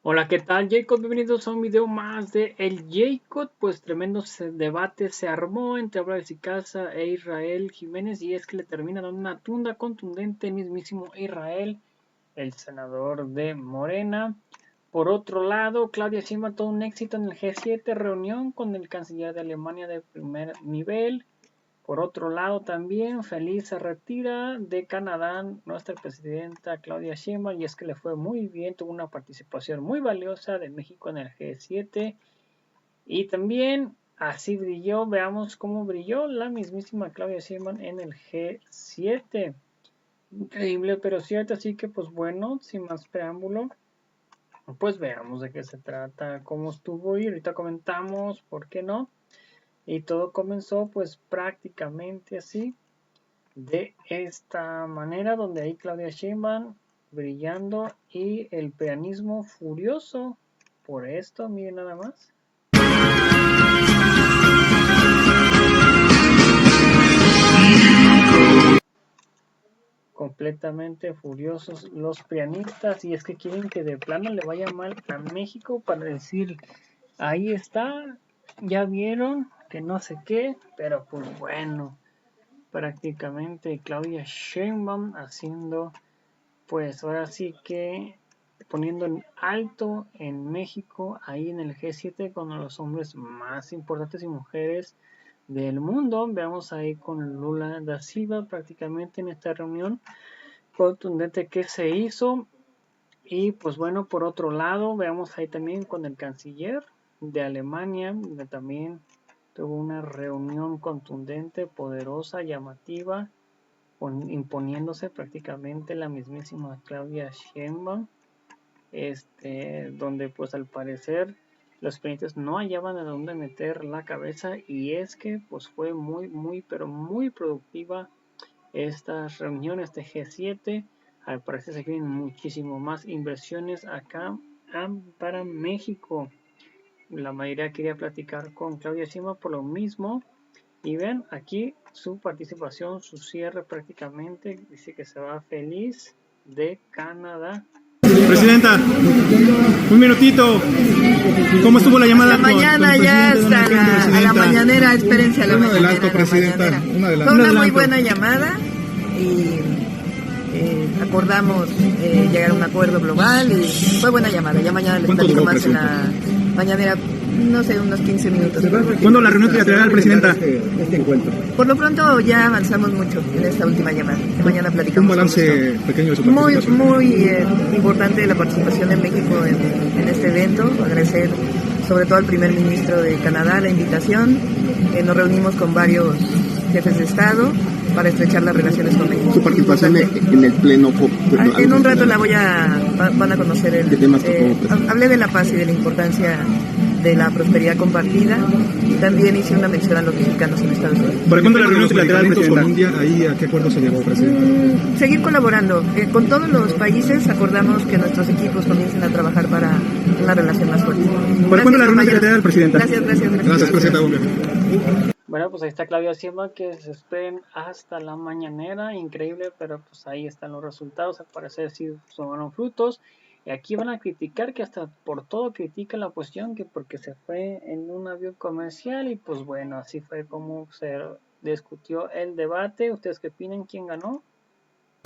Hola, ¿qué tal, Jacob? Bienvenidos a un video más de El Jacob. Pues tremendo debate se armó entre Abraham Casa e Israel Jiménez, y es que le termina dando una tunda contundente el mismísimo Israel, el senador de Morena. Por otro lado, Claudia Sheinbaum, todo un éxito en el G7, reunión con el canciller de Alemania de primer nivel. Por otro lado, también feliz se retira de Canadá nuestra presidenta Claudia Sheinbaum, y es que le fue muy bien, tuvo una participación muy valiosa de México en el G7. Y también así brilló, veamos cómo brilló la mismísima Claudia Sheinbaum en el G7. Increíble, pero cierto. Así que pues bueno, sin más preámbulo, pues veamos de qué se trata, cómo estuvo, y ahorita comentamos por qué no. Y todo comenzó pues prácticamente así, de esta manera, donde ahí Claudia Sheinbaum brillando y el peanismo furioso por esto. Miren nada más. Completamente furiosos los prianistas, y es que quieren que de plano le vaya mal a México para decir, ahí está, ya vieron que no sé qué. Pero pues bueno, prácticamente Claudia Sheinbaum haciendo, pues ahora sí que poniendo en alto en México, ahí en el G7, con los hombres más importantes y mujeres del mundo. Veamos ahí con Lula da Silva prácticamente en esta reunión contundente que se hizo. Y pues bueno, por otro lado, veamos ahí también con el canciller de Alemania, que también tuvo una reunión contundente, poderosa, llamativa, imponiéndose prácticamente la mismísima Claudia Sheinbaum, donde pues al parecer los pendientes no hallaban a dónde meter la cabeza, y es que pues fue muy pero muy productiva esta reunión, este G7. Al parecer se quieren muchísimo más inversiones acá para México. La mayoría quería platicar con Claudia Sheinbaum por lo mismo. Y ven aquí su participación, su cierre prácticamente. Dice que se va feliz de Canadá. Presidenta, un minutito. ¿Cómo estuvo la llamada? La mañana ya hasta a la mañanera, espérense a la mañanera. Adelanto, presidenta. Fue una muy buena llamada y acordamos llegar a un acuerdo global, y fue buena llamada. Ya mañana les platico más en la mañanera, no sé, unos 15 minutos. ¿Cuándo la reunión trilateral, presidenta? Este encuentro. Por lo pronto ya avanzamos mucho en esta última llamada. Mañana platicamos. Un balance pequeño de su participación. Muy importante la participación de México en este evento. Agradecer sobre todo al primer ministro de Canadá la invitación. Nos reunimos con varios jefes de Estado para estrechar las relaciones con México. Su participación en el pleno. En un rato van a conocer ¿Qué temas hablé de la paz y de la importancia de la prosperidad compartida, y también hice una mención a los mexicanos en Estados Unidos. ¿Para cuándo la reunión trilateral, presidenta? ¿Ahí a qué acuerdo se llegó, presidenta? Seguir colaborando. Con todos los países acordamos que nuestros equipos comiencen a trabajar para una relación más fuerte. ¿Para cuándo la reunión trilateral, presidenta? Gracias, presidenta. Bueno, pues ahí está Claudia Sheinbaum, que se esperen hasta la mañanera. Increíble, pero pues ahí están los resultados. Al parecer sí son frutos. Y aquí van a criticar, que hasta por todo critica la oposición, que porque se fue en un avión comercial. Y pues bueno, así fue como se discutió el debate. ¿Ustedes qué opinan? ¿Quién ganó?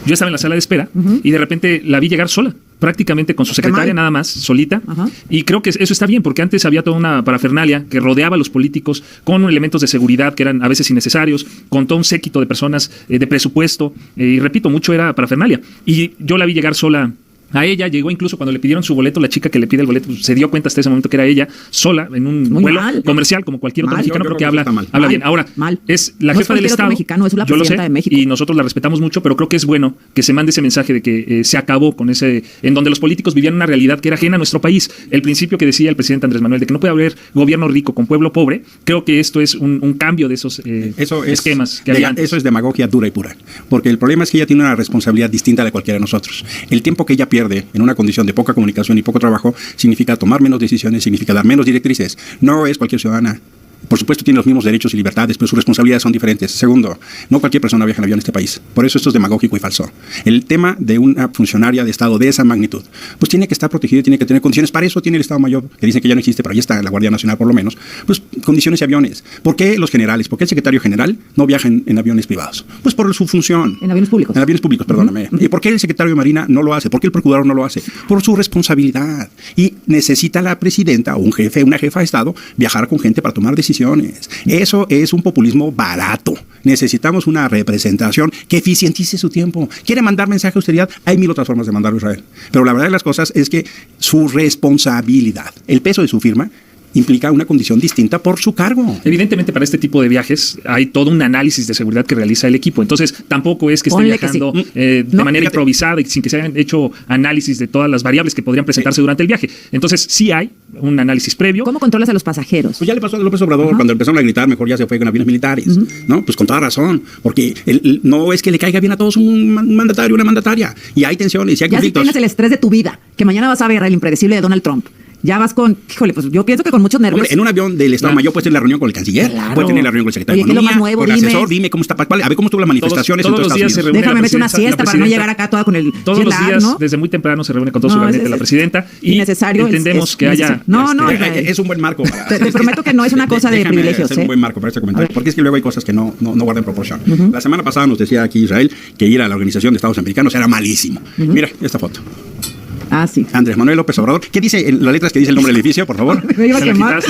Yo estaba en la sala de espera y de repente la vi llegar sola, prácticamente con su secretaria nada más, solita. Y creo que eso está bien, porque antes había toda una parafernalia que rodeaba a los políticos con elementos de seguridad que eran a veces innecesarios, con todo un séquito de personas de presupuesto, y repito, mucho era parafernalia. Y yo la vi llegar sola a ella. Llegó incluso cuando le pidieron su boleto, la chica que le pide el boleto se dio cuenta hasta ese momento que era ella, sola, en un vuelo comercial como cualquier otro mexicano. Creo que habla bien. Ahora, es la jefa del Estado, mexicano, es la presidenta de México, y nosotros la respetamos mucho, pero creo que es bueno que se mande ese mensaje de que se acabó con ese, en donde los políticos vivían una realidad que era ajena a nuestro país. El principio que decía el presidente Andrés Manuel de que no puede haber gobierno rico con pueblo pobre, creo que esto es un cambio de esos esquemas que había antes. Eso es demagogia dura y pura, porque el problema es que ella tiene una responsabilidad distinta de cualquiera de nosotros. El tiempo que ella pierde en una condición de poca comunicación y poco trabajo significa tomar menos decisiones, significa dar menos directrices. No es cualquier ciudadana. Por supuesto tiene los mismos derechos y libertades, pero sus responsabilidades son diferentes. Segundo, no cualquier persona viaja en avión en este país. Por eso esto es demagógico y falso. El tema de una funcionaria de Estado de esa magnitud, pues tiene que estar protegida, tiene que tener condiciones. Para eso tiene el Estado Mayor, que dice que ya no existe, pero ahí está la Guardia Nacional por lo menos. Pues condiciones y aviones. ¿Por qué los generales? ¿Por qué el secretario general no viaja en aviones privados? Pues por su función. En aviones públicos. En aviones públicos, perdóname. ¿Y por qué el secretario de Marina no lo hace? ¿Por qué el procurador no lo hace? Por su responsabilidad. Y necesita la presidenta o un jefe, una jefa de Estado, viajar con gente para tomar decisiones. Eso es un populismo barato. Necesitamos una representación que eficientice su tiempo. ¿Quiere mandar mensaje de austeridad? Hay 1000 otras formas de mandarlo a Israel. Pero la verdad de las cosas es que su responsabilidad, el peso de su firma, implica una condición distinta por su cargo. Evidentemente, para este tipo de viajes hay todo un análisis de seguridad que realiza el equipo. Entonces, tampoco es que esté viajando de manera improvisada y sin que se hayan hecho análisis de todas las variables que podrían presentarse durante el viaje. Entonces, sí hay un análisis previo. ¿Cómo controlas a los pasajeros? Pues ya le pasó a López Obrador cuando empezaron a gritar, mejor ya se fue con aviones militares. ¿No? Pues con toda razón. Porque no es que le caiga bien a todos un mandatario, una mandataria. Y hay tensiones y hay conflictos. Ya si tienes el estrés de tu vida, que mañana vas a ver el impredecible de Donald Trump. Ya vas con, híjole, pues yo pienso que con muchos nervios. Hombre, en un avión del Estado Mayor puedes tener la reunión con el canciller, puedes tener la reunión con el secretario de Economía, con el asesor, dime cómo está, a ver cómo estuvo las manifestaciones todos los días se reúne. Déjame meter una siesta para no llegar acá toda con el todos los días, ¿no? Desde muy temprano se reúne con todo su gabinete la presidenta y entendemos que haya... Es un buen marco. Te prometo que no es una cosa de privilegios. Es un buen marco para este comentario, porque es que luego hay cosas que no guardan proporción. La semana pasada nos decía aquí Israel que ir a la Organización de Estados Americanos era malísimo. Mira esta foto. Ah, sí. Andrés Manuel López Obrador. ¿Qué dice en las letras que dice el nombre del edificio, por favor? Me iba a quemar.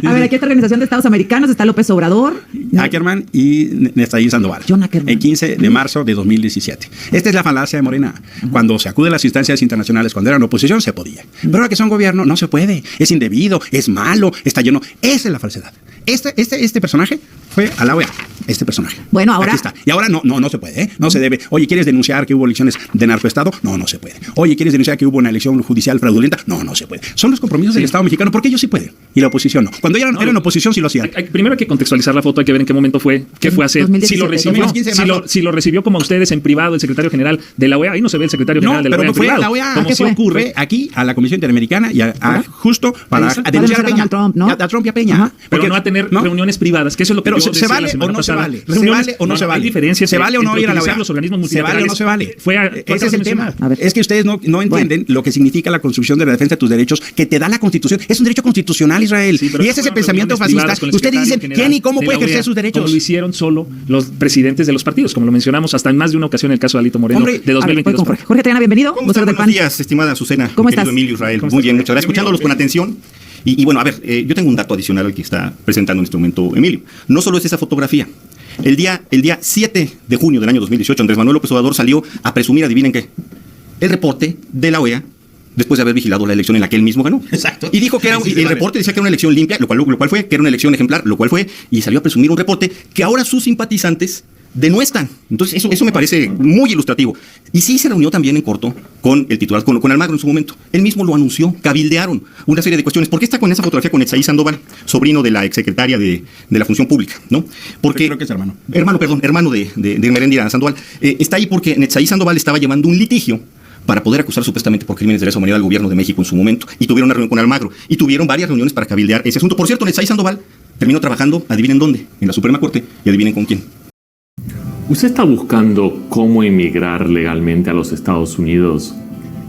A ver, aquí está la Organización de Estados Americanos, está López Obrador, Ackerman y Nezaí Sandoval. John Ackerman. El 15 de marzo de 2017. Esta es la falacia de Morena. Cuando se acude a las instancias internacionales, cuando eran oposición, se podía. Pero ahora que son gobierno, no se puede. Es indebido, es malo, está lleno. Esa es la falsedad. Este personaje fue a la OEA. Este personaje. Bueno, ahora... Aquí está. Y ahora no se puede, ¿eh? No se debe. Oye, ¿quieres denunciar que hubo elecciones de narcoestado? No se puede. Oye, ¿quieres denunciar que hubo una elección judicial fraudulenta? No se puede. Son los compromisos del Estado mexicano, porque ellos sí pueden. Y la oposición no. Cuando eran oposición sí lo hacían. Primero hay que contextualizar la foto, hay que ver en qué momento fue, qué fue hacer. 2017, si lo recibió como ustedes en privado el secretario general de la OEA, ahí no se ve el secretario general de la OEA en privado. La OEA, como si ocurre. Fue aquí a la Comisión Interamericana y justo para denunciar a Peña. A Trump y a Peña. Pero no a tener reuniones privadas, que eso es lo que yo decía la semana pasada. ¿Se vale o no se vale? Hay diferencias. ¿Se vale o no ir a la OEA? Los organismos ¿Se vale o no se vale? Ese es el tema. Es que ustedes no entienden lo que significa la construcción de la defensa de tus derechos que te da la Constitución. Es un derecho constitucional, Israel. Y ese es el pensamiento fascista. Ustedes dicen, ¿quién y cómo puede ejercer sus derechos? Como lo hicieron solo los presidentes de los partidos, como lo mencionamos hasta en más de una ocasión en el caso de Alito Moreno de 2022. Jorge Triana, bienvenido. Buenos días, estimada Azucena. ¿Cómo estás? Emilio Israel. Muy bien, muchas gracias. Escuchándolos con atención. Y bueno, a ver, yo tengo un dato adicional al que está presentando en este momento Emilio. No solo es esa fotografía. El día 7 de junio del año 2018, Andrés Manuel López Obrador salió a presumir, adivinen qué, el reporte de la OEA después de haber vigilado la elección en la que él mismo ganó. Exacto. Y dijo que el reporte decía que era una elección limpia, lo cual fue, que era una elección ejemplar, lo cual fue, y salió a presumir un reporte que ahora sus simpatizantes denuestan. Entonces, eso me parece muy ilustrativo. Y sí se reunió también en corto con el titular, con Almagro en su momento. Él mismo lo anunció, cabildearon una serie de cuestiones. ¿Por qué está con esa fotografía con Nezaí Sandoval, sobrino de la exsecretaria de la Función Pública? ¿No? Porque, creo que es hermano. Hermano de Merendira Sandoval. Está ahí porque Nezaí Sandoval estaba llevando un litigio para poder acusar supuestamente por crímenes de lesa humanidad al gobierno de México en su momento. Y tuvieron una reunión con Almagro. Y tuvieron varias reuniones para cabildear ese asunto. Por cierto, Nezaí Sandoval terminó trabajando, adivinen dónde, en la Suprema Corte, y adivinen con quién. ¿Usted está buscando cómo emigrar legalmente a los Estados Unidos?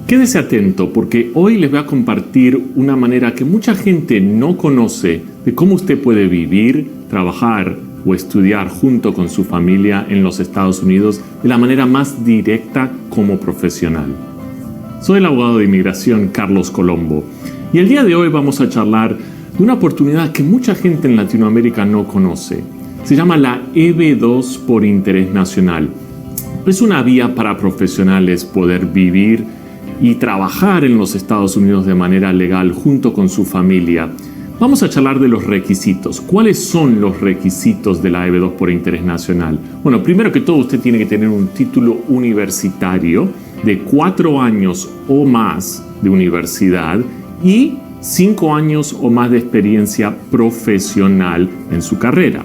Quédese atento porque hoy les voy a compartir una manera que mucha gente no conoce de cómo usted puede vivir, trabajar o estudiar junto con su familia en los Estados Unidos de la manera más directa como profesional. Soy el abogado de inmigración Carlos Colombo y el día de hoy vamos a charlar de una oportunidad que mucha gente en Latinoamérica no conoce. Se llama la EB2 por interés nacional. Es una vía para profesionales poder vivir y trabajar en los Estados Unidos de manera legal junto con su familia. Vamos a charlar de los requisitos. ¿Cuáles son los requisitos de la EB2 por interés nacional? Bueno, primero que todo usted tiene que tener un título universitario de 4 años o más de universidad y 5 años o más de experiencia profesional en su carrera.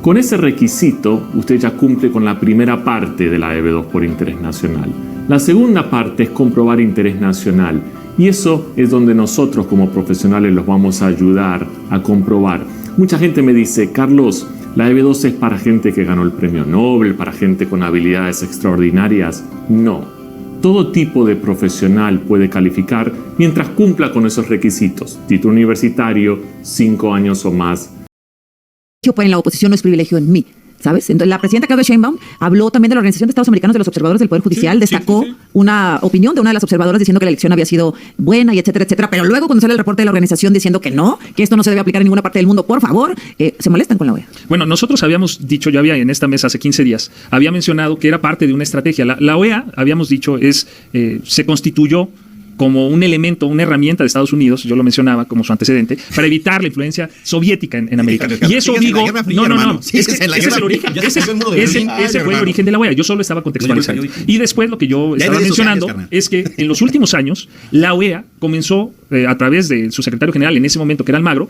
Con ese requisito, usted ya cumple con la primera parte de la EB2 por interés nacional. La segunda parte es comprobar interés nacional. Y eso es donde nosotros como profesionales los vamos a ayudar a comprobar. Mucha gente me dice, Carlos, la EB2 es para gente que ganó el premio Nobel, para gente con habilidades extraordinarias. No. Todo tipo de profesional puede calificar mientras cumpla con esos requisitos. Título universitario, 5 años o más. En la oposición no es privilegio en mí, ¿sabes? Entonces, la presidenta Claudia Sheinbaum habló también de la Organización de Estados Americanos de los Observadores del Poder Judicial, destacó una opinión de una de las observadoras diciendo que la elección había sido buena y etcétera, etcétera, pero luego cuando sale el reporte de la organización diciendo que no, que esto no se debe aplicar en ninguna parte del mundo, por favor, se molestan con la OEA. Bueno, nosotros habíamos dicho, ya había en esta mesa hace 15 días, había mencionado que era parte de una estrategia. La OEA, habíamos dicho, se constituyó como un elemento, una herramienta de Estados Unidos, yo lo mencionaba como su antecedente, para evitar la influencia soviética en América. Y eso digo, no, ese es el origen, ese fue el origen de la OEA, yo solo estaba contextualizando. Y después lo que yo estaba mencionando es que en los últimos años la OEA comenzó, a través de su secretario general en ese momento, que era Almagro,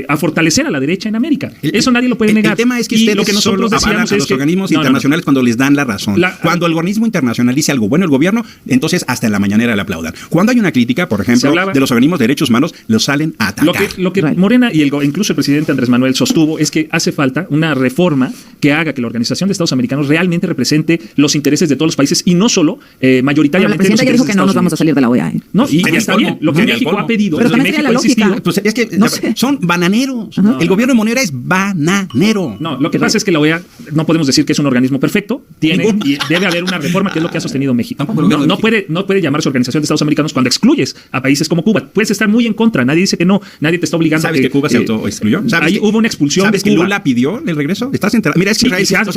a fortalecer a la derecha en América. Eso nadie lo puede negar. El tema es que ustedes lo que nosotros decíamos a los organismos internacionales cuando les dan la razón. Cuando el organismo internacional dice algo bueno el gobierno, entonces hasta en la mañanera le aplaudan. Cuando hay una crítica, por ejemplo, de los organismos de derechos humanos, los salen a atacar. Lo que Morena y incluso el presidente Andrés Manuel sostuvo es que hace falta una reforma que haga que la Organización de Estados Americanos realmente represente los intereses de todos los países y no solo mayoritariamente. Pero la presidenta ya dijo que no nos vamos a salir de la OEA. No, y está bien. Lo que México ha pedido, pero también sería la lógica. Pues es que son bananeros. El gobierno de Monera es bananero. No, lo que pasa es que la OEA no podemos decir que es un organismo perfecto. Tiene y debe haber una reforma, que es lo que ha sostenido México. No puede llamarse Organización de Estados Americanos cuando excluyes a países como Cuba. Puedes estar muy en contra. Nadie dice que no. Nadie te está obligando. ¿Sabes que Cuba se autoexcluyó? Ahí hubo una expulsión. ¿Sabes que Lula pidió el regreso? ¿Estás enterado? Mira, es que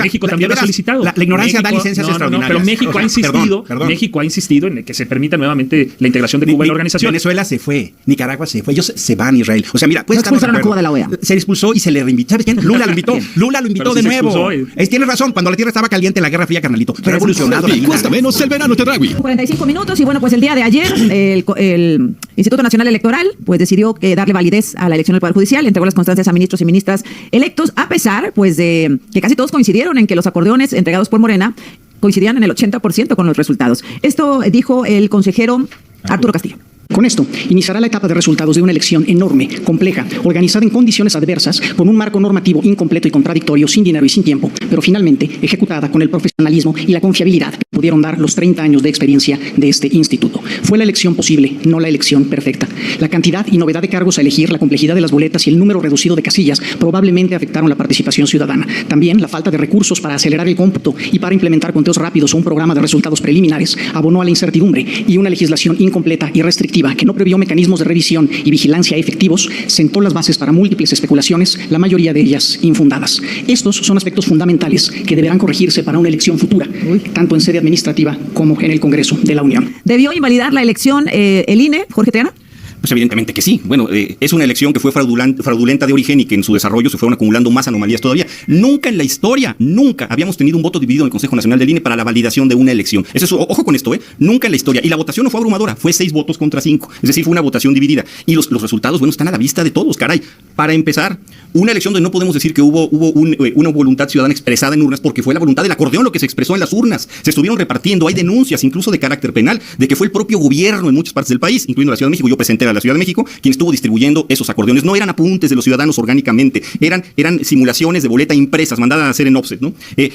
México también lo ha solicitado. La ignorancia da licencias extraordinarias. Pero México ha insistido. México ha insistido en que se permita nuevamente la integración de Cuba en la organización. Venezuela se fue, Nicaragua se fue, ellos se van a Israel. O sea, mira, puedes estar a Cuba de la OEA. Se expulsó y se le reinvitó. ¿Sabes quién? Lula lo invitó. Lula lo invitó de nuevo. Tienes razón, cuando la tierra estaba caliente en la Guerra Fría, carnalito. Pero ha evolucionado. Cuesta menos el verano Terrawi. 45 minutos y bueno, pues el día de ayer el Instituto Nacional Electoral pues decidió darle validez a la elección del Poder Judicial, entregó las constancias a ministros y ministras electos, a pesar pues de que casi todos coincidieron en que los acordeones entregados por Morena coincidían en el 80% con los resultados. Esto dijo el consejero Arturo Castillo. Con esto, iniciará la etapa de resultados de una elección enorme, compleja, organizada en condiciones adversas, con un marco normativo incompleto y contradictorio, sin dinero y sin tiempo, pero finalmente ejecutada con el profesionalismo y la confiabilidad que pudieron dar los 30 años de experiencia de este instituto. Fue la elección posible, no la elección perfecta. La cantidad y novedad de cargos a elegir, la complejidad de las boletas y el número reducido de casillas probablemente afectaron la participación ciudadana. También la falta de recursos para acelerar el cómputo y para implementar conteos rápidos o un programa de resultados preliminares abonó a la incertidumbre, y una legislación incompleta y restrictiva que no previó mecanismos de revisión y vigilancia efectivos sentó las bases para múltiples especulaciones, la mayoría de ellas infundadas. Estos son aspectos fundamentales que deberán corregirse para una elección futura, tanto en sede administrativa como en el Congreso de la Unión. ¿Debió invalidar la elección el INE, Jorge Triana? Pues evidentemente que sí. Bueno, es una elección que fue fraudulenta de origen y que en su desarrollo se fueron acumulando más anomalías todavía. Nunca en la historia, nunca habíamos tenido un voto dividido en el Consejo Nacional del INE para la validación de una elección. Ojo con esto, nunca en la historia. Y la votación no fue abrumadora, fue 6 votos contra 5. Es decir, fue una votación dividida. Y los resultados, bueno, están a la vista de todos, caray. Para empezar, una elección donde no podemos decir que hubo una voluntad ciudadana expresada en urnas, porque fue la voluntad del acordeón lo que se expresó en las urnas. Se estuvieron repartiendo, hay denuncias incluso de carácter penal, de que fue el propio gobierno en muchas partes del país, incluyendo la Ciudad de México. Yo presenté a la Ciudad de México, quien estuvo distribuyendo esos acordeones. No eran apuntes de los ciudadanos orgánicamente, eran simulaciones de boleta impresas, mandadas a hacer en offset, ¿no?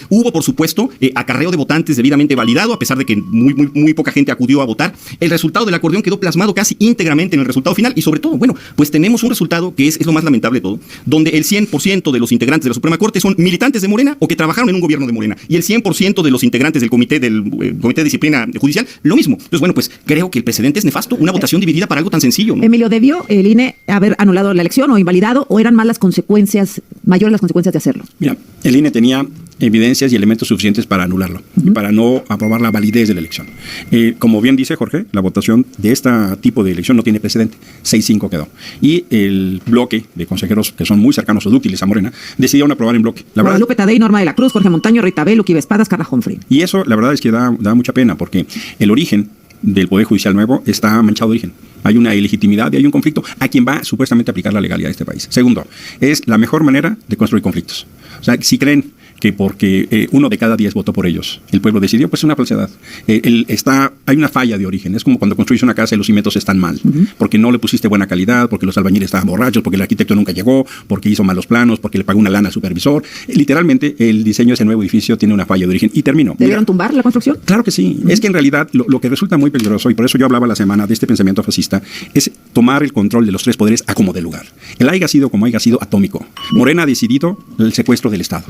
Hubo, por supuesto, acarreo de votantes debidamente validado, a pesar de que muy poca gente acudió a votar. El resultado del acordeón quedó plasmado casi íntegramente en el resultado final, y sobre todo, bueno, pues tenemos un resultado que es lo más lamentable de todo, donde el 100% de los integrantes de la Suprema Corte son militantes de Morena o que trabajaron en un gobierno de Morena, y el 100% de los integrantes del Comité de Disciplina Judicial, lo mismo. Entonces, bueno, pues creo que el precedente es nefasto, una votación dividida para algo tan sencillo, ¿no? Emilio, ¿debió el INE haber anulado la elección o invalidado, o eran mayores las consecuencias de hacerlo? Mira, el INE tenía evidencias y elementos suficientes para anularlo, y para no aprobar la validez de la elección. Como bien dice Jorge, la votación de este tipo de elección no tiene precedente. 6-5 quedó. Y el bloque de consejeros que son muy cercanos o dúctiles a Morena decidieron aprobar en bloque. Guadalupe Tadei, Norma de la Cruz, Jorge Montaño, Rita Bell, Luqui Vespadas, Carla Humphrey. Y eso, la verdad es que da mucha pena, porque el origen del Poder Judicial nuevo está manchado de origen. Hay una ilegitimidad y hay un conflicto a quien va supuestamente a aplicar la legalidad de este país. Segundo, es la mejor manera de construir conflictos. O sea, si creen que porque 1 de cada 10 votó por ellos, el pueblo decidió, pues es una falsedad. Hay una falla de origen. Es como cuando construyes una casa y los cimientos están mal, porque no le pusiste buena calidad, porque los albañiles estaban borrachos, porque el arquitecto nunca llegó, porque hizo malos planos, porque le pagó una lana al supervisor. Literalmente, el diseño de ese nuevo edificio tiene una falla de origen. Y termino. ¿Debieron tumbar la construcción? Claro que sí. Es que en realidad lo que resulta muy peligroso, y por eso yo hablaba la semana de este pensamiento fascista, es tomar el control de los 3 poderes a como de lugar. El haya sido como haya sido atómico. Morena ha decidido el secuestro del Estado.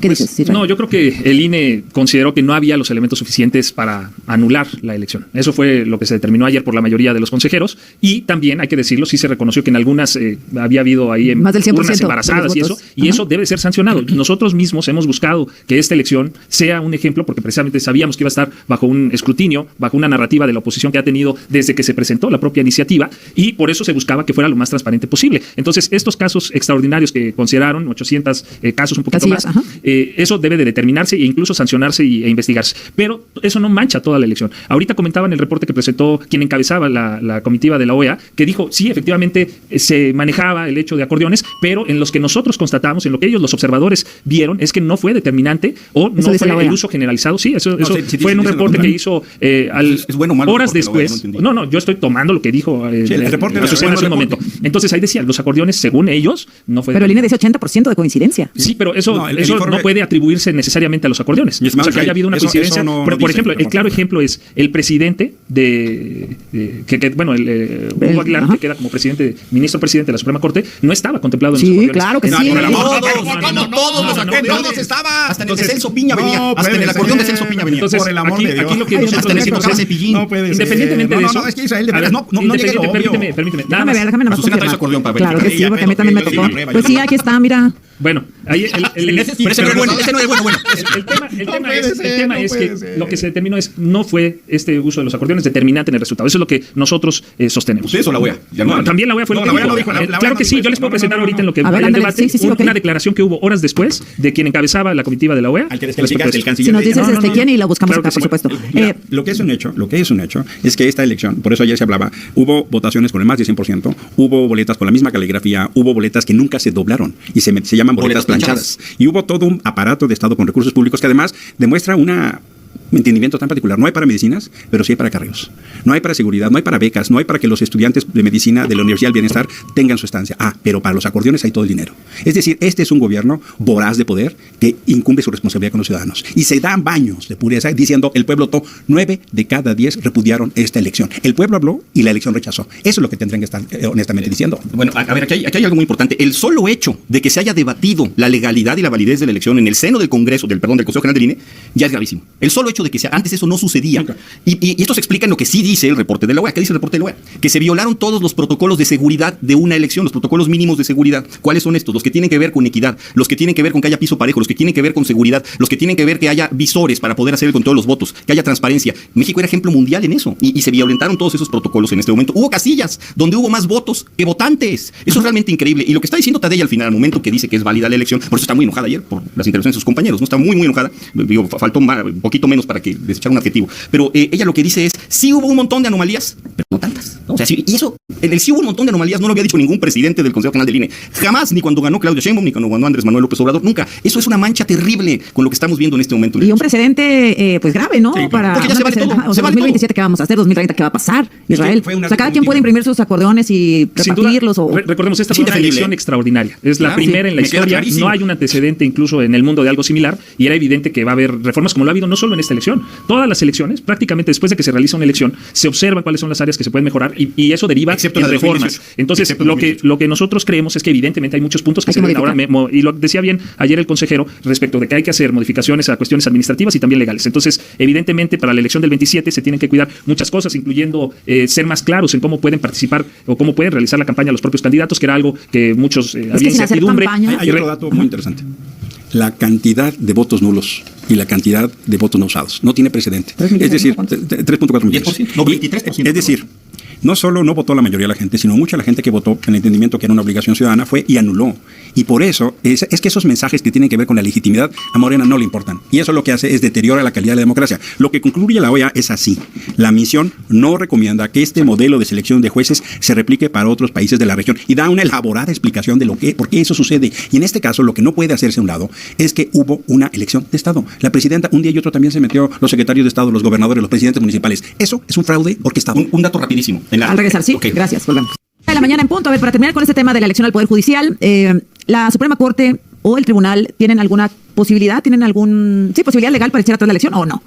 ¿Qué dices, Israel? No, yo creo que el INE consideró que no había los elementos suficientes para anular la elección. Eso fue lo que se determinó ayer por la mayoría de los consejeros, y también, hay que decirlo, sí se reconoció que en algunas había habido ahí más del 100% urnas embarazadas y eso debe ser sancionado. Nosotros mismos hemos buscado que esta elección sea un ejemplo, porque precisamente sabíamos que iba a estar bajo un escrutinio, bajo una narrativa de la oposición que ha tenido desde que se presentó la propia iniciativa, y por eso se buscaba que fuera lo más transparente posible. Entonces, estos casos extraordinarios que consideraron, 800 casos, un poquito más, eso debe de determinarse e incluso sancionarse e investigarse. Pero eso no mancha toda la elección. Ahorita comentaban el reporte que presentó quien encabezaba la comitiva de la OEA, que dijo, sí, efectivamente se manejaba el hecho de acordeones, pero en los que nosotros constatamos, en lo que ellos, los observadores, vieron, es que no fue determinante o no fue el uso generalizado. Sí, eso fue en un reporte que hizo horas después. No, yo estoy tomando lo que dijo el reporte en ese momento. Entonces ahí decía, los acordeones, según ellos, no fue. Pero el INE dice 80% de coincidencia. Sí, pero eso no puede atribuirse necesariamente a los acordeones. O sea, que haya habido una coincidencia. Pero, por ejemplo, el claro ejemplo es el presidente Hugo Aguilar, que queda como ministro presidente de la Suprema Corte, no estaba contemplado en los acordeones. Sí, claro que sí. Todos los acordeones estaban. Hasta en el de Celso Piña venía. Hasta en el acordeón de Celso Piña venía. Entonces, por el amor de Dios. Aquí lo que nosotros decimos es Cepillín. No puede ser. Independientemente de eso. No, es que Israel, de verdad, no digas lo obvio. Permíteme. Déjame nada más Azucena trae su acordeón para ver. Claro que sí, porque a mí también me tocó. Pues sí, aquí está, mira. Bueno, ahí Pero ese no es bueno, ese no es bueno. El tema es que lo que se determinó no fue este uso de los acordeones determinante en el resultado. Eso es lo que nosotros sostenemos. ¿Ustedes o la OEA? También la OEA fue lo que dijo. Claro que sí, yo les puedo presentar ahorita en lo que vaya el debate una declaración que hubo horas después de quien encabezaba la comitiva de la OEA. Al que descalificas el canciller. Si nos dices quién y lo buscamos acá, por supuesto. Lo que es un hecho es que esta elección, por eso ayer se hablaba, hubo votaciones con el más de 100%, hubo boletas con la misma caligrafía, hubo boletas que nunca se doblaron y se llaman boletas planchadas. Y hubo todo un aparato de Estado con recursos públicos que además demuestra un entendimiento tan particular. No hay para medicinas, pero sí hay para carreos. No hay para seguridad, no hay para becas, no hay para que los estudiantes de medicina de la Universidad del Bienestar tengan su estancia. Pero para los acordeones hay todo el dinero. Es decir, este es un gobierno voraz de poder que incumbe su responsabilidad con los ciudadanos. Y se dan baños de pureza diciendo el pueblo votó. 9 de cada 10 repudiaron esta elección. El pueblo habló y la elección rechazó. Eso es lo que tendrían que estar honestamente diciendo. Bueno, a ver, aquí hay algo muy importante. El solo hecho de que se haya debatido la legalidad y la validez de la elección en el seno del Consejo General del INE ya es gravísimo. El solo hecho de que antes eso no sucedía. Okay. Y esto se explica en lo que sí dice el reporte de la OEA. ¿Qué dice el reporte de la OEA? Que se violaron todos los protocolos de seguridad de una elección, los protocolos mínimos de seguridad. ¿Cuáles son estos? Los que tienen que ver con equidad, los que tienen que ver con que haya piso parejo, los que tienen que ver con seguridad, los que tienen que ver que haya visores para poder hacer el control de los votos, que haya transparencia. México era ejemplo mundial en eso y se violentaron todos esos protocolos en este momento. Hubo casillas donde hubo más votos que votantes. Eso es realmente increíble. Y lo que está diciendo Tadei al final, al momento que dice que es válida la elección, por eso está muy enojada ayer por las intervenciones de sus compañeros, ¿no? Está muy enojada. Digo, faltó un poquito menos para que desechara un adjetivo. Pero ella lo que dice es, sí hubo un montón de anomalías, pero no tantas, ¿no? O sea, sí, y eso, el sí hubo un montón de anomalías no lo había dicho ningún presidente del Consejo General del INE. Jamás, ni cuando ganó Claudia Sheinbaum, ni cuando ganó Andrés Manuel López Obrador, nunca. Eso es una mancha terrible con lo que estamos viendo en este momento. Y un precedente, pues grave, ¿no? Sí, para porque ya se vale todo. O sea, 2027, ¿qué vamos a hacer? 2030, ¿qué va a pasar? Israel. O sea, cada quien puede imprimir sus acordeones y repartirlos. Recordemos, esta fue una elección extraordinaria. Es la primera en la historia. No hay un antecedente incluso en el mundo de algo similar y era evidente que va a haber reformas como lo ha habido no solo en esta elección. Todas las elecciones, prácticamente después de que se realiza una elección, se observa cuáles son las áreas que se pueden mejorar y eso deriva en reformas. Entonces, lo que nosotros creemos es que evidentemente hay muchos puntos que se deben ahora, y lo decía bien ayer el consejero, respecto de que hay que hacer modificaciones a cuestiones administrativas y también legales. Entonces, evidentemente, para la elección del 27 se tienen que cuidar muchas cosas, incluyendo ser más claros en cómo pueden participar o cómo pueden realizar la campaña los propios candidatos, que era algo que muchos había incertidumbre. Hay otro dato muy interesante. La cantidad de votos nulos y la cantidad de votos no usados. No tiene precedente. Es decir, 3.4 millones. No, 23%. Es decir, no solo no votó la mayoría de la gente, sino mucha la gente que votó en el entendimiento que era una obligación ciudadana fue y anuló. Y por eso es que esos mensajes que tienen que ver con la legitimidad a Morena no le importan. Y eso lo que hace es deteriorar la calidad de la democracia. Lo que concluye la OEA es así. La misión no recomienda que este modelo de selección de jueces se replique para otros países de la región y da una elaborada explicación de por qué eso sucede. Y en este caso, lo que no puede hacerse a un lado es que hubo una elección de Estado. La presidenta, un día y otro también se metió, los secretarios de Estado, los gobernadores, los presidentes municipales. Eso es un fraude orquestado. Un dato rapidísimo. Al regresar, sí. Okay. Gracias, volvemos. De la mañana en punto. A ver, para terminar con este tema de la elección al Poder Judicial, la Suprema Corte o el Tribunal tienen alguna posibilidad, posibilidad legal para echar atrás la elección o no.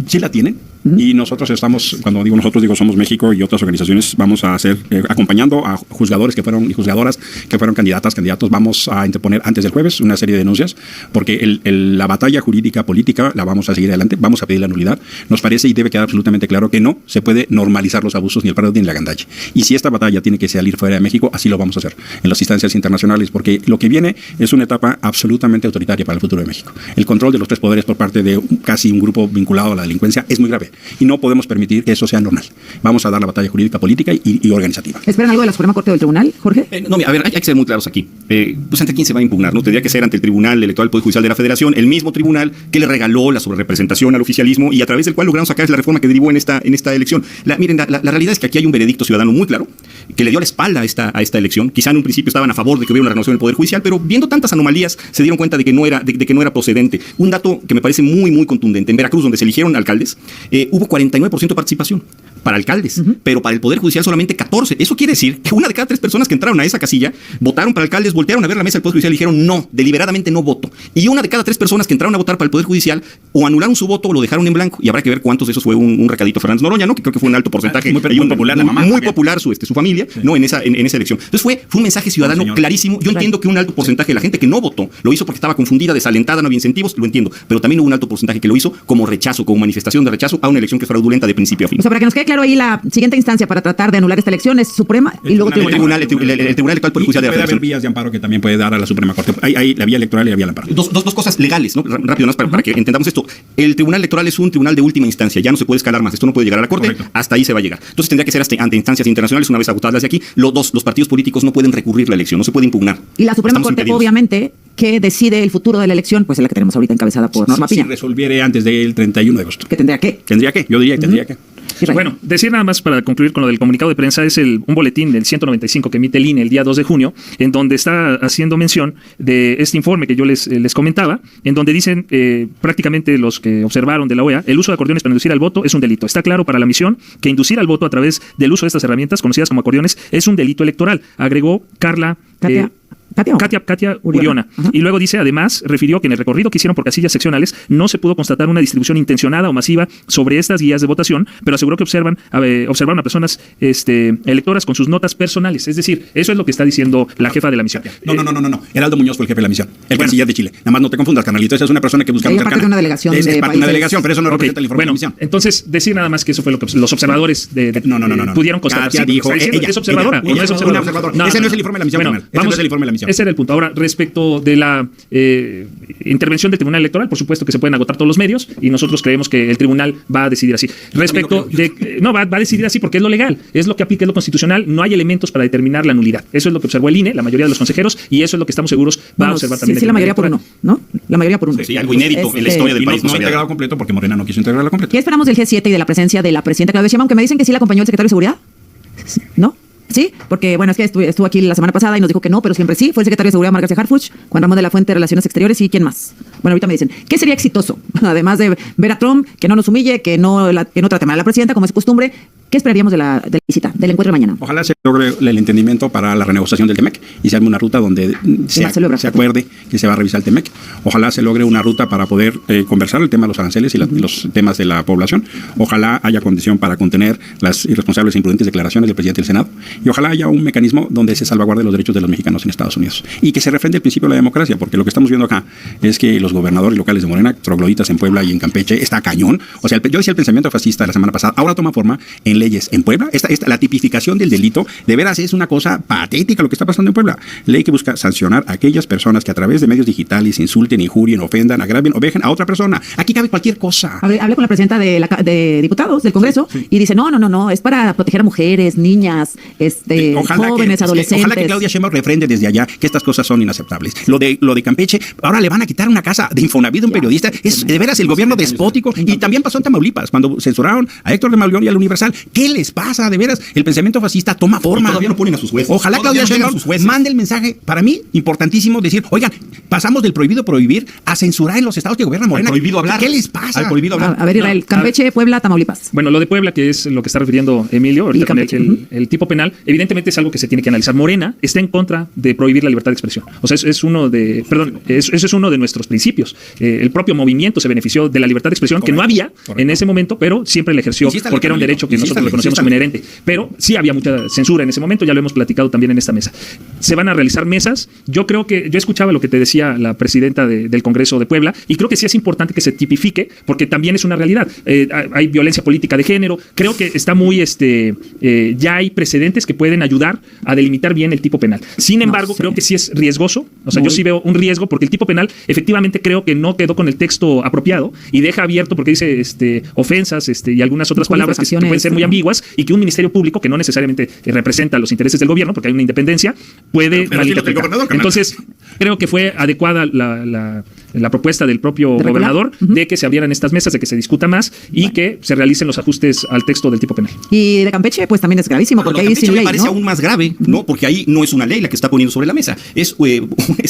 Sí la tienen. Y nosotros estamos, cuando digo nosotros, digo Somos México y otras organizaciones, vamos a hacer, acompañando a juzgadores y juzgadoras que fueron candidatos, vamos a interponer antes del jueves una serie de denuncias, porque la batalla jurídica política la vamos a seguir adelante, vamos a pedir la nulidad. Nos parece y debe quedar absolutamente claro que no se puede normalizar los abusos ni el fraude ni la gandalle. Y si esta batalla tiene que salir fuera de México, así lo vamos a hacer en las instancias internacionales, porque lo que viene es una etapa absolutamente autoritaria para el futuro de México. El control de los tres poderes por parte de casi un grupo vinculado a la delincuencia es muy grave. Y no podemos permitir que eso sea normal. Vamos a dar la batalla jurídica, política y organizativa. ¿Esperan algo de la Suprema Corte o del Tribunal, Jorge? No, a ver, hay que ser muy claros aquí. Pues ante quién se va a impugnar, ¿no? Tendría que ser ante el Tribunal Electoral Poder Judicial de la Federación, el mismo tribunal que le regaló la sobrerepresentación al oficialismo y a través del cual logramos sacar la reforma que derivó en esta elección. Miren, la realidad es que aquí hay un veredicto ciudadano muy claro que le dio la espalda a esta elección. Quizá en un principio estaban a favor de que hubiera una renovación del Poder Judicial, pero viendo tantas anomalías se dieron cuenta de que no era procedente. Un dato que me parece muy, muy contundente. En Veracruz, donde se eligieron alcaldes, hubo 49% de participación para alcaldes, pero para el Poder Judicial solamente 14%. Eso quiere decir que una de cada 3 personas que entraron a esa casilla votaron para alcaldes, voltearon a ver la mesa del Poder Judicial y dijeron no, deliberadamente no voto. Y una de cada 3 personas que entraron a votar para el Poder Judicial o anularon su voto o lo dejaron en blanco. Y habrá que ver cuántos de esos fue un recadito Fernández Noroña, ¿no? Que creo que fue un alto porcentaje. Muy popular la mamá. Muy popular su familia, sí. ¿No? En esa elección. Entonces fue un mensaje ciudadano clarísimo. Yo entiendo que un alto porcentaje de la gente que no votó lo hizo porque estaba confundida, desalentada, no había incentivos, lo entiendo. Pero también hubo un alto porcentaje que lo hizo como rechazo, como manifestación de rechazo a una elección que es fraudulenta de principio a fin. O sea, para que nos quede claro ahí, la siguiente instancia para tratar de anular esta elección es Suprema y luego Tribunal Electoral Poder Judicial de la Federación. Puede haber vías de amparo que también puede dar a la Suprema Corte. Hay la vía electoral y la vía de amparo. Dos cosas legales, ¿no? Rápido, ¿no? Para que entendamos esto. El Tribunal Electoral es un tribunal de última instancia, ya no se puede escalar más, esto no puede llegar a la Corte. Correcto. Hasta ahí se va a llegar. Entonces tendría que ser ante instancias internacionales, una vez agotadas las de aquí. Los partidos políticos no pueden recurrir la elección, no se puede impugnar. Y la Suprema Corte, obviamente, que decide el futuro de la elección, pues es la que tenemos ahorita encabezada por Norma Piña. Si resolviere antes del 31 de agosto. ¿Qué tendría que? Tendría que, yo diría que tendría que. Bueno, decir nada más para concluir con lo del comunicado de prensa, es un boletín del 195 que emite el INE el día 2 de junio, en donde está haciendo mención de este informe que yo les comentaba, en donde dicen prácticamente los que observaron de la OEA, el uso de acordeones para inducir al voto es un delito. Está claro para la misión que inducir al voto a través del uso de estas herramientas, conocidas como acordeones, es un delito electoral, agregó Katia Uriona. Y luego dice, además, refirió que en el recorrido que hicieron por casillas seccionales no se pudo constatar una distribución intencionada o masiva sobre estas guías de votación, pero aseguró que observaron a personas electoras con sus notas personales. Es decir, eso es lo que está diciendo la jefa de la misión. No. Heraldo Muñoz fue el jefe de la misión, el canciller de Chile. Nada más no te confundas, carnalito. Esa es una persona que busca es parte de una delegación. Es parte de una delegación, pero eso no representa el informe de la misión. Entonces, decir nada más que eso fue lo que los observadores no. pudieron constatar. Katia dijo, ella es observadora. Ella es observadora. Ese no es el informe de la misión. Ese no es el informe de la misión. Ese era el punto. Ahora, respecto de la intervención del Tribunal Electoral, por supuesto que se pueden agotar todos los medios y nosotros creemos que el Tribunal va a decidir así. Respecto de... No, va a decidir así porque es lo legal, es lo que aplica, es lo constitucional, no hay elementos para determinar la nulidad. Eso es lo que observó el INE, la mayoría de los consejeros, y eso es lo que estamos seguros va a observar también. Sí, la mayoría por uno, ¿no? La mayoría por uno. Sí, algo inédito en la historia del país. No integrado completo porque Morena no quiso integrarla completa. ¿Qué esperamos del G7 y de la presencia de la presidenta Claudia Sheinbaum? Que me dicen que sí la acompañó el secretario de Seguridad, ¿no? Sí, porque bueno, es que estuvo aquí la semana pasada y nos dijo que no, pero siempre sí. Fue el secretario de Seguridad, Marc García Harfuch, Juan Ramón de la Fuente, Relaciones Exteriores y ¿quién más? Bueno, ahorita me dicen, ¿qué sería exitoso? Además de ver a Trump, que no nos humille, que no trate mal a la presidenta, como es costumbre. ¿Qué esperaríamos de la visita, del encuentro de mañana? Ojalá se logre el entendimiento para la renegociación del TEMEC y se arme una ruta donde se acuerde que se va a revisar el TEMEC. Ojalá se logre una ruta para poder conversar el tema de los aranceles y los temas de la población. Ojalá haya condición para contener las irresponsables e imprudentes declaraciones del presidente del Senado. Y ojalá haya un mecanismo donde se salvaguarde los derechos de los mexicanos en Estados Unidos. Y que se refrende el principio de la democracia, porque lo que estamos viendo acá es que los gobernadores locales de Morena, trogloditas en Puebla y en Campeche, está cañón. O sea, yo decía el pensamiento fascista la semana pasada, ahora toma forma en leyes en Puebla. La tipificación del delito, de veras es una cosa patética lo que está pasando en Puebla. Ley que busca sancionar a aquellas personas que a través de medios digitales insulten, injurien, ofendan, agravien o vejen a otra persona. Aquí cabe cualquier cosa. Hablé con la presidenta de diputados del Congreso y dice, no, es para proteger a mujeres, niñas, jóvenes, adolescentes. Ojalá que Claudia Sheinbaum refrende desde allá que estas cosas son inaceptables. Lo de Campeche, ahora le van a quitar una casa de Infonavit a un periodista. Es de veras el gobierno despótico. Y también pasó en Tamaulipas, cuando censuraron a Héctor de Mauleón y al Universal. ¿Qué les pasa? De veras, el pensamiento fascista toma forma. Todavía no ponen a sus jueces. Ojalá Claudia Sheinbaum mande el mensaje, para mí, importantísimo, decir, oigan, pasamos del prohibido prohibir a censurar en los estados que gobierna Morena. Al prohibido hablar. ¿Qué les pasa? Al prohibido hablar. A ver, Israel, Campeche, Puebla, Tamaulipas. Bueno, lo de Puebla, que es lo que está refiriendo Emilio, ahorita con el tipo penal, evidentemente es algo que se tiene que analizar. Morena está en contra de prohibir la libertad de expresión. O sea, eso es uno de nuestros principios. El propio movimiento se benefició de la libertad de expresión, que no había en ese momento, pero siempre la ejerció, porque era un derecho que nosotros reconocemos como inherente. Pero sí había mucha censura en ese momento, ya lo hemos platicado también en esta mesa. Se van a realizar mesas. Yo creo que, yo escuchaba lo que te decía la presidenta del Congreso de Puebla, y creo que sí es importante que se tipifique, porque también es una realidad. Hay violencia política de género. Creo que está muy, ya hay precedentes que pueden ayudar a delimitar bien el tipo penal. Sin embargo, creo que sí es riesgoso. O sea, yo sí veo un riesgo, porque el tipo penal efectivamente creo que no quedó con el texto apropiado y deja abierto, porque dice ofensas y algunas otras palabras que pueden ser muy ambiguas, y que un ministerio público que no necesariamente representa los intereses del gobierno, porque hay una independencia, puede malinterpretar. Entonces, creo que fue adecuada la propuesta del propio gobernador de que se abrieran estas mesas, de que se discuta más y que se realicen los ajustes al texto del tipo penal. Y de Campeche, pues también es gravísimo, porque ahí Campeche sin me ley, parece ¿no? aún más grave, ¿no? Porque ahí no es una ley la que está poniendo sobre la mesa, es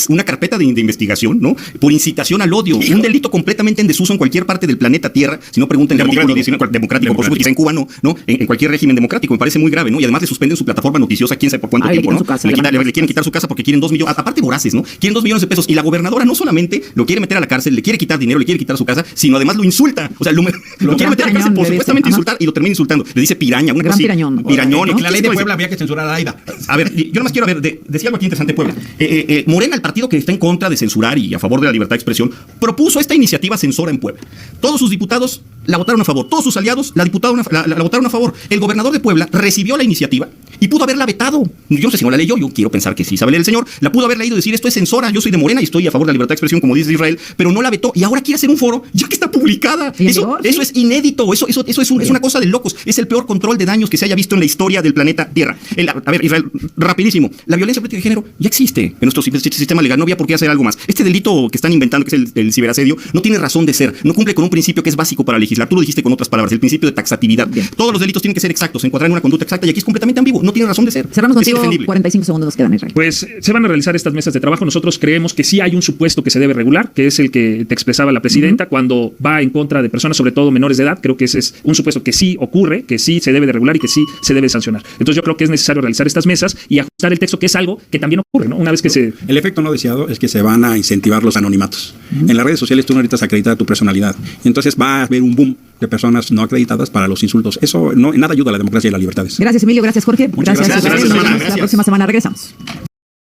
una carpeta de investigación, ¿no? Por incitación al odio, un delito completamente en desuso en cualquier parte del planeta Tierra. Si no, pregunten el artículo 19, democrático, por supuesto, quizá en Cuba no, en cualquier régimen democrático, me parece muy grave, ¿no? Y además le suspenden su plataforma noticiosa, quién sabe por cuánto tiempo, ¿no? Le quieren quitar su casa porque quieren 2 millones, aparte voraces, ¿no? Quieren 2 millones de pesos, y la gobernadora no solamente lo quiere meter a la cárcel, le quiere quitar dinero, le quiere quitar su casa, sino además lo insulta. O sea, lo quiere meter a la cárcel por supuestamente insultar, y lo termina insultando. Le dice piraña, una cosa así. Pirañón. ¿No? La ley de Puebla había que censurar a Aida. A ver, yo nomás quiero decía algo aquí interesante, Puebla. Morena, el partido que está en contra de censurar y a favor de la libertad de expresión, propuso esta iniciativa censora en Puebla. Todos sus diputados la votaron a favor, todos sus aliados la votaron a favor. El gobernador de Puebla recibió la iniciativa y pudo haberla vetado. Yo no sé si no la leyó, yo quiero pensar que sí sabe leer el señor. La pudo haber leído y decir, esto es censora, yo soy de Morena y estoy a favor de la libertad de expresión, como dice Israel, pero no la vetó, y ahora quiere hacer un foro ya que está publicada. Eso es inédito, eso es una cosa de locos. Es el peor control de daños que se haya visto en la historia del planeta Tierra. A ver, Israel, rapidísimo. La violencia política de género ya existe en nuestro sistema legal, no había por qué hacer algo más. Este delito que están inventando, que es el ciberasedio, no tiene razón de ser, no cumple con un principio que es básico para legislar. Tú lo dijiste con otras palabras, el principio de taxatividad. Bien. Todos los delitos tienen que ser exactos, se encuadran en una conducta exacta, y aquí es completamente ambiguo, no tiene razón de ser. Cerramos contigo, 45 segundos nos quedan, Israel. Pues se van a realizar estas mesas de trabajo. Nosotros creemos que sí hay un supuesto que se debe regular, que es el que te expresaba la presidenta, cuando va en contra de personas, sobre todo menores de edad. Creo que ese es un supuesto que sí ocurre, que sí se debe de regular y que sí se debe sancionar. Entonces yo creo que es necesario realizar estas mesas y ajustar el texto, que es algo que también ocurre, ¿no? Una vez que El efecto no deseado es que se van a incentivar los anonimatos. En las redes sociales tú no necesitas acreditar tu personalidad. Y entonces va a haber un boom de personas no acreditadas para los insultos. Eso en nada ayuda a la democracia y las libertades. Gracias, Emilio. Gracias, Jorge. Muchas gracias. La próxima semana regresamos.